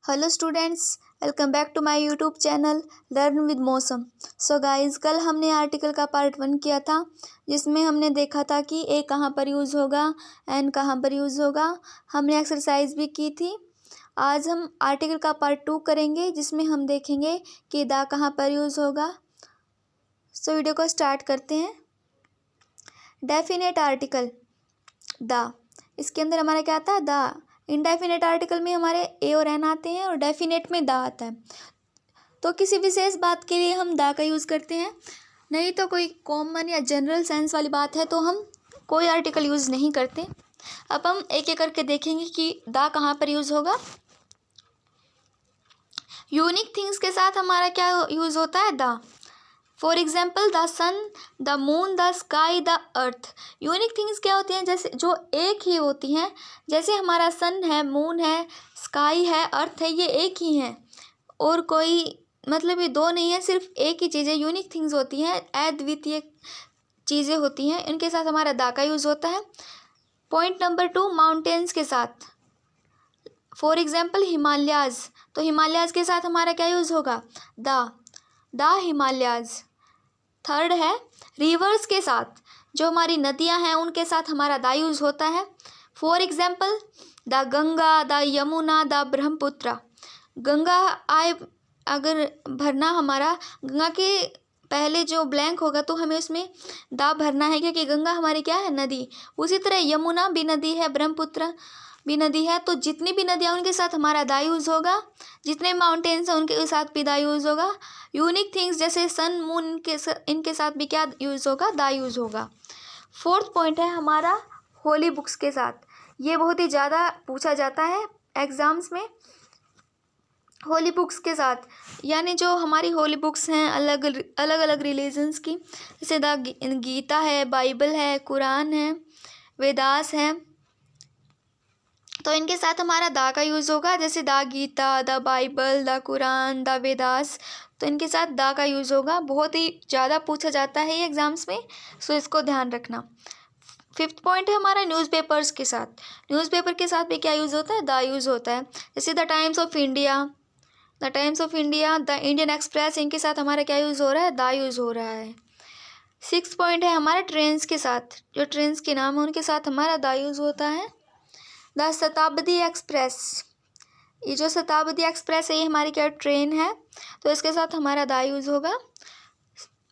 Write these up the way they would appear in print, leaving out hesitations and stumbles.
Hello students, welcome back to my YouTube channel learn with Mausam. So guys, कल हमने article का part 1 किया था जिसमें हमने देखा था कि ए कहाँ पर यूज़ होगा, एन कहाँ पर यूज़ होगा। हमने एक्सरसाइज भी की थी। आज हम आर्टिकल का पार्ट 2 करेंगे जिसमें हम देखेंगे कि दा कहाँ पर यूज़ होगा। सो वीडियो को स्टार्ट करते हैं। डेफिनेट आर्टिकल दा, इसके अंदर हमारा क्या आता है? दा। इनडेफिनेट आर्टिकल में हमारे ए और एन आते हैं और डेफिनेट में दा आता है। तो किसी विशेष बात के लिए हम दा का यूज़ करते हैं, नहीं तो कोई कॉमन या जनरल सेंस वाली बात है तो हम कोई आर्टिकल यूज़ नहीं करते। अब हम एक एक करके देखेंगे कि दा कहाँ पर यूज़ होगा। यूनिक थिंग्स के साथ हमारा क्या यूज़ होता है? The. For example the sun, the moon, the sky, the earth. Unique things क्या होती हैं? जैसे जो एक ही होती हैं, जैसे हमारा सन है, मून है, स्काई है, अर्थ है, ये एक ही हैं और कोई मतलब ये दो नहीं है, सिर्फ एक ही चीज़ है। यूनिक थिंग्स होती हैं, अद्वितीय चीज़ें होती हैं, इनके साथ हमारा दा का यूज़ होता है। पॉइंट नंबर 2, माउंटेन्स के साथ। फॉर एग्जाम्पल हिमालयाज, तो हिमालयाज के साथ हमारा क्या यूज़ होगा? दा हिमालयाज। थर्ड है रिवर्स के साथ, जो हमारी नदियां हैं उनके साथ हमारा दा यूज़ होता है। For example the Ganga, the Yamuna, the Brahmaputra. Ganga आए अगर भरना, हमारा गंगा के पहले जो ब्लैंक होगा तो हमें उसमें दा भरना है, क्योंकि गंगा हमारी क्या है? नदी। उसी तरह यमुना भी नदी है, ब्रह्मपुत्र भी नदी है, तो जितनी भी नदियाँ उनके साथ हमारा दा यूज़ होगा। जितने माउंटेन्स हैं उनके साथ भी दा यूज़ होगा। यूनिक थिंग्स जैसे सन, मून, इनके साथ भी क्या यूज़ होगा? दा यूज़ होगा। फोर्थ पॉइंट है हमारा होली बुक्स के साथ। ये बहुत ही ज़्यादा पूछा जाता है एग्ज़ाम्स में। होली बुक्स के साथ यानी जो हमारी होली बुक्स हैं अलग अलग रिलीजन्स की, जैसे गीता है, बाइबल है, कुरान है, वेदास है, तो इनके साथ हमारा दा का यूज़ होगा। जैसे the Gita, the Bible, the Quran, the Vedas, तो इनके साथ दा का यूज़ होगा। बहुत ही ज़्यादा पूछा जाता है ये एग्ज़ाम्स में, सो इसको ध्यान रखना। फिफ्थ पॉइंट है हमारा न्यूज़पेपर्स के साथ। न्यूज़पेपर के साथ भी क्या यूज़ होता है? दा यूज़ होता है। जैसे the times of India, the Indian express, इनके साथ हमारा क्या यूज़ हो रहा है? दा यूज़ हो रहा है। सिक्स पॉइंट है हमारा ट्रेन्स के साथ। जो ट्रेन्स के नाम है उनके साथ हमारा दा यूज़ होता है। द शताब्दी एक्सप्रेस, ये जो शताब्दी एक्सप्रेस है ये हमारी क्या ट्रेन है, तो इसके साथ हमारा दा यूज़ होगा।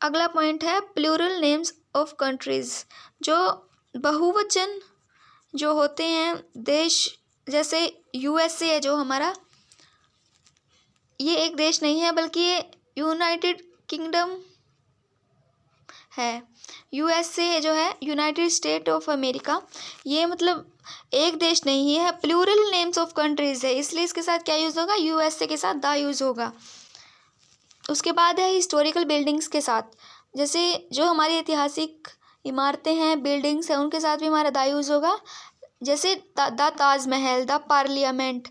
अगला पॉइंट है प्लूरल नेम्स ऑफ कंट्रीज़। जो बहुवचन जो होते हैं देश, जैसे यूएसए है जो हमारा, ये एक देश नहीं है बल्कि ये यूनाइटेड किंगडम है। यूएसए जो है, यूनाइटेड स्टेट ऑफ अमेरिका, ये मतलब एक देश नहीं है, प्लूरल नेम्स ऑफ कंट्रीज़ है, इसलिए इसके साथ क्या यूज़ होगा? यूएसए के साथ दा यूज़ होगा। उसके बाद है हिस्टोरिकल बिल्डिंग्स के साथ। जैसे जो हमारी ऐतिहासिक इमारतें हैं, बिल्डिंग्स हैं, उनके साथ भी हमारा दा यूज़ होगा। जैसे द ताजमहल, द पार्लियामेंट।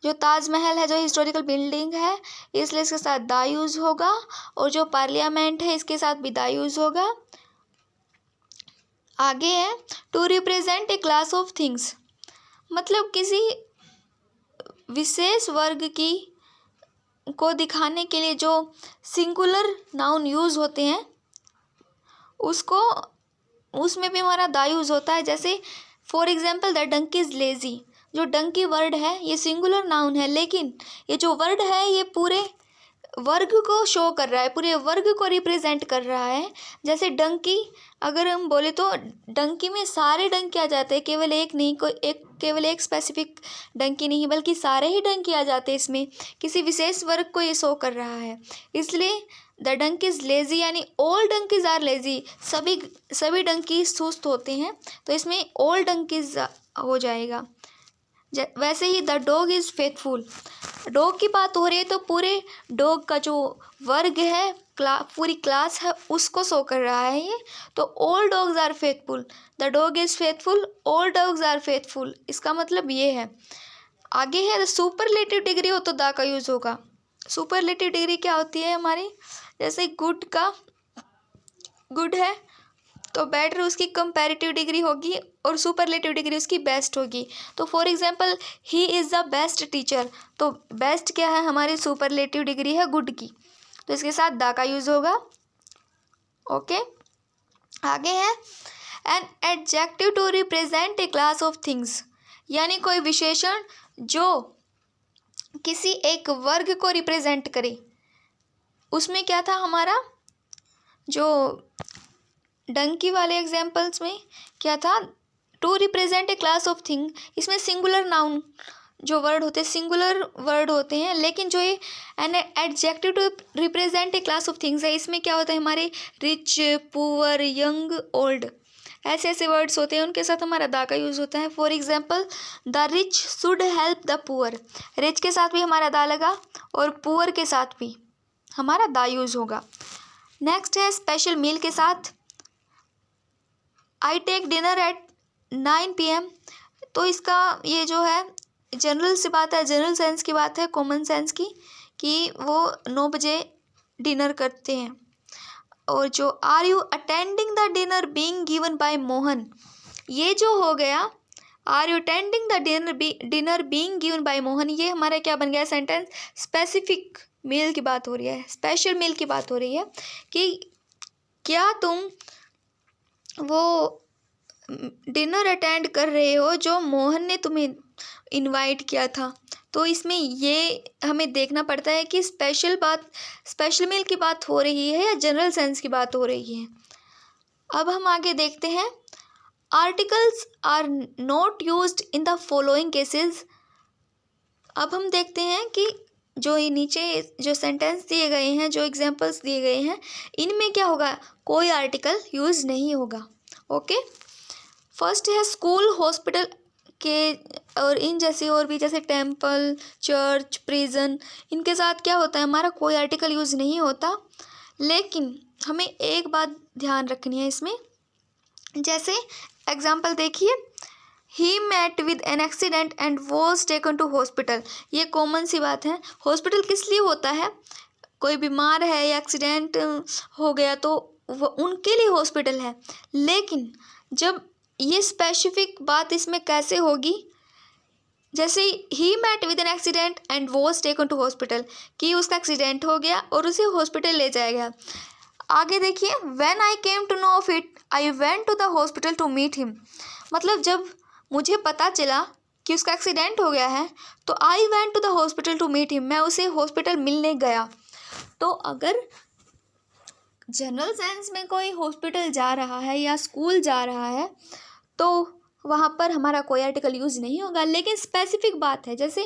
जो ताजमहल है जो हिस्टोरिकल बिल्डिंग है, इसलिए इसके साथ दा यूज़ होगा, और जो पार्लियामेंट है इसके साथ भी दा यूज़ होगा। आगे है to represent a class of things, मतलब किसी विशेष वर्ग की को दिखाने के लिए जो सिंगुलर नाउन यूज़ होते हैं उसको, उसमें भी हमारा दा यूज़ होता है। जैसे for example the donkey is lazy. जो डंकी वर्ड है ये सिंगुलर नाउन है, लेकिन ये जो वर्ड है ये पूरे वर्ग को शो कर रहा है, पूरे वर्ग को रिप्रेजेंट कर रहा है। जैसे डंकी, अगर हम बोले तो डंकी में सारे डंकी आ जाते हैं, केवल एक नहीं, केवल एक स्पेसिफिक डंकी नहीं, बल्कि सारे ही डंकी आ जाते हैं। इसमें किसी विशेष वर्ग को ये शो कर रहा है, इसलिए द डंकी इज़ लेज़ी यानी ऑल डंकीज आर लेज़ी, सभी डंकी सुस्त होते हैं, तो इसमें ऑल डंकीज हो जाएगा। वैसे ही the dog is faithful, dog की बात हो रही है तो पूरे डॉग का जो वर्ग है, पूरी क्लास है, उसको शो कर रहा है ये, तो all dogs are faithful, the dog is faithful, all dogs are faithful, इसका मतलब ये है। आगे है सुपरलेटिव डिग्री हो तो दा का यूज़ होगा। सुपरलेटिव डिग्री क्या होती है हमारी? जैसे गुड का, गुड है तो बेटर उसकी कंपैरेटिव डिग्री होगी और सुपरलेटिव डिग्री उसकी बेस्ट होगी। तो for example he is the best teacher, तो बेस्ट क्या है, हमारी सुपरलेटिव डिग्री है गुड की, तो इसके साथ द का यूज़ होगा। ओके, आगे है an adjective to represent a class of things, यानी कोई विशेषण जो किसी एक वर्ग को रिप्रेजेंट करे। उसमें क्या था हमारा, जो डंकी वाले एग्जाम्पल्स में क्या था, to represent a class of thing, इसमें सिंगुलर नाउन जो वर्ड होते हैं सिंगुलर वर्ड होते हैं, लेकिन जो ये an adjective to represent a class of things है, इसमें क्या होता है, हमारे रिच, पुअर, यंग, ओल्ड, ऐसे ऐसे वर्ड्स होते हैं, उनके साथ हमारा दा का यूज़ होता है। For example the rich should help the poor, rich के साथ भी हमारा दा लगा और पुअर के साथ भी हमारा दा यूज़ होगा। नेक्स्ट है स्पेशल मील के साथ I take dinner at 9 PM, तो इसका ये जो है जनरल सी बात है, जनरल सेंस की बात है, कॉमन सेंस की, कि वो 9 बजे डिनर करते हैं। और जो are you attending the dinner being given by Mohan, ये जो हो गया are you attending the dinner being given by Mohan, ये हमारा क्या बन गया सेंटेंस, स्पेसिफिक मील की बात हो रही है, स्पेशल मील की बात हो रही है कि क्या तुम वो डिनर अटेंड कर रहे हो जो मोहन ने तुम्हें इनवाइट किया था। तो इसमें ये हमें देखना पड़ता है कि स्पेशल मील की बात हो रही है या जनरल सेंस की बात हो रही है। अब हम आगे देखते हैं articles are not used in the following cases. अब हम देखते हैं कि जो ये नीचे जो सेंटेंस दिए गए हैं, जो एग्जांपल्स दिए गए हैं, इनमें क्या होगा, कोई आर्टिकल यूज़ नहीं होगा। ओके, फर्स्ट है स्कूल, हॉस्पिटल के और इन जैसे और भी, जैसे टेम्पल, चर्च, प्रिजन, इनके साथ क्या होता है, हमारा कोई आर्टिकल यूज़ नहीं होता। लेकिन हमें एक बात ध्यान रखनी है इसमें, जैसे एग्जाम्पल देखिए, he met with an accident and was taken to hospital, ये कॉमन सी बात है। हॉस्पिटल किस लिए होता है, कोई बीमार है या एक्सीडेंट हो गया तो वो उनके लिए हॉस्पिटल है। लेकिन जब ये स्पेसिफिक बात इसमें कैसे होगी, जैसे he met with an accident and was taken to hospital, कि उसका एक्सीडेंट हो गया और उसे हॉस्पिटल ले जाया गया। आगे देखिए, when I came to know of it I went to the hospital to meet him, मतलब जब मुझे पता चला कि उसका एक्सीडेंट हो गया है तो I went to the hospital to meet him, मैं उसे हॉस्पिटल मिलने गया। तो अगर जनरल सेंस में कोई हॉस्पिटल जा रहा है या स्कूल जा रहा है तो वहाँ पर हमारा कोई आर्टिकल यूज़ नहीं होगा। लेकिन स्पेसिफिक बात है, जैसे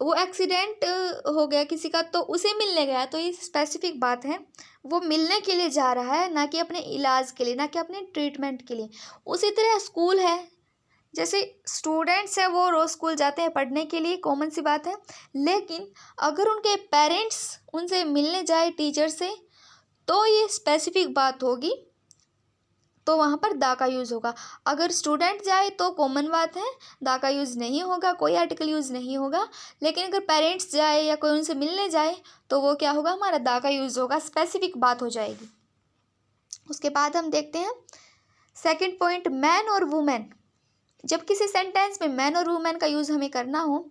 वो एक्सीडेंट हो गया किसी का तो उसे मिलने गया, तो ये स्पेसिफिक बात है, वो मिलने के लिए जा रहा है, ना कि अपने इलाज के लिए, ना कि अपने ट्रीटमेंट के लिए। उसी तरह स्कूल है, जैसे स्टूडेंट्स हैं वो रोज़ स्कूल जाते हैं पढ़ने के लिए, कॉमन सी बात है। लेकिन अगर उनके पेरेंट्स उनसे मिलने जाए टीचर से तो ये स्पेसिफिक बात होगी, तो वहाँ पर दा का यूज़ होगा। अगर स्टूडेंट जाए तो कॉमन बात है, दा का यूज़ नहीं होगा, कोई आर्टिकल यूज़ नहीं होगा। लेकिन अगर पेरेंट्स जाए या कोई उनसे मिलने जाए तो वो क्या होगा, हमारा दा का यूज़ होगा, स्पेसिफिक बात हो जाएगी। उसके बाद हम देखते हैं सेकंड पॉइंट, मैन और वुमेन। जब किसी सेंटेंस में मैन और वुमेन का यूज़ हमें करना हो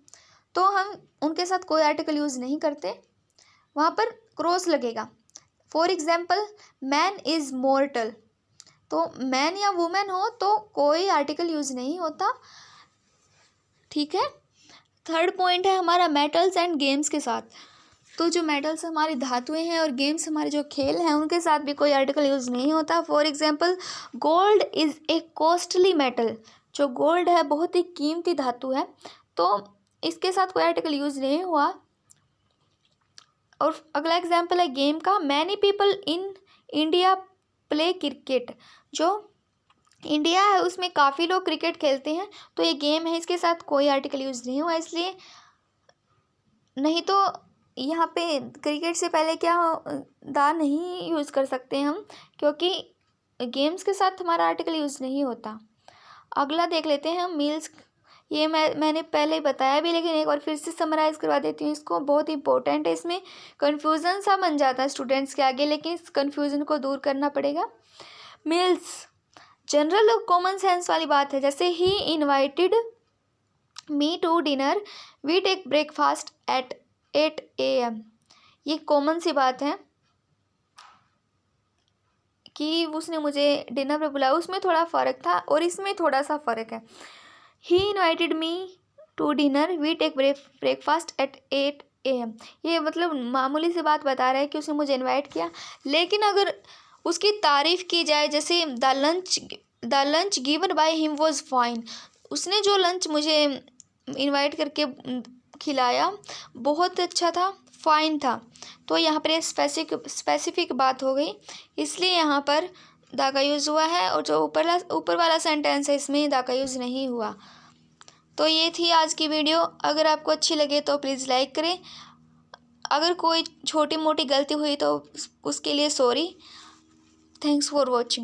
तो हम उनके साथ कोई आर्टिकल यूज़ नहीं करते, वहाँ पर क्रॉस लगेगा। फॉर एग्जाम्पल मैन इज़ मॉर्टल, तो मैन या वुमेन हो तो कोई आर्टिकल यूज़ नहीं होता। ठीक है, थर्ड पॉइंट है हमारा मेटल्स एंड गेम्स के साथ। तो जो मेटल्स हमारी धातुएं हैं और गेम्स हमारे जो खेल हैं उनके साथ भी कोई आर्टिकल यूज़ नहीं होता। For example gold is a costly metal, जो गोल्ड है बहुत ही कीमती धातु है, तो इसके साथ कोई आर्टिकल यूज़ नहीं हुआ। और अगला एग्जाम्पल है गेम का, many people in India play cricket, जो इंडिया है उसमें काफ़ी लोग क्रिकेट खेलते हैं, तो ये गेम है, इसके साथ कोई आर्टिकल यूज़ नहीं हुआ। इसलिए नहीं तो यहाँ पे क्रिकेट से पहले क्या दा नहीं यूज़ कर सकते हम, क्योंकि गेम्स के साथ हमारा आर्टिकल यूज़ नहीं होता। अगला देख लेते हैं हम मील्स। ये मैंने पहले बताया भी, लेकिन एक बार फिर से समराइज़ करवा देती हूँ इसको, बहुत इंपॉर्टेंट है। इसमें कन्फ्यूज़न सा बन जाता है स्टूडेंट्स के आगे, लेकिन इस कन्फ्यूज़न को दूर करना पड़ेगा। मील्स जनरल और कॉमन सेंस वाली बात है, जैसे ही invited me to dinner, we take breakfast at 8 AM। ये कॉमन सी बात है कि उसने मुझे डिनर पे बुलाया, उसमें थोड़ा फ़र्क था और इसमें थोड़ा सा फ़र्क है। He invited me to dinner, we take breakfast at 8 AM। ये मतलब मामूली सी बात बता रहा है कि उसने मुझे इनवाइट किया, लेकिन अगर उसकी तारीफ़ की जाए, जैसे the lunch given by him was fine, उसने जो लंच मुझे इनवाइट करके खिलाया बहुत अच्छा था, फाइन था, तो यहाँ पर स्पेसिफिक बात हो गई, इसलिए यहाँ पर द का यूज़ हुआ है। और जो ऊपर वाला सेंटेंस है इसमें द का यूज़ नहीं हुआ। तो ये थी आज की वीडियो। अगर आपको अच्छी लगे तो प्लीज़ लाइक करें। अगर कोई छोटी मोटी गलती हुई तो उसके लिए सॉरी। Thanks for watching.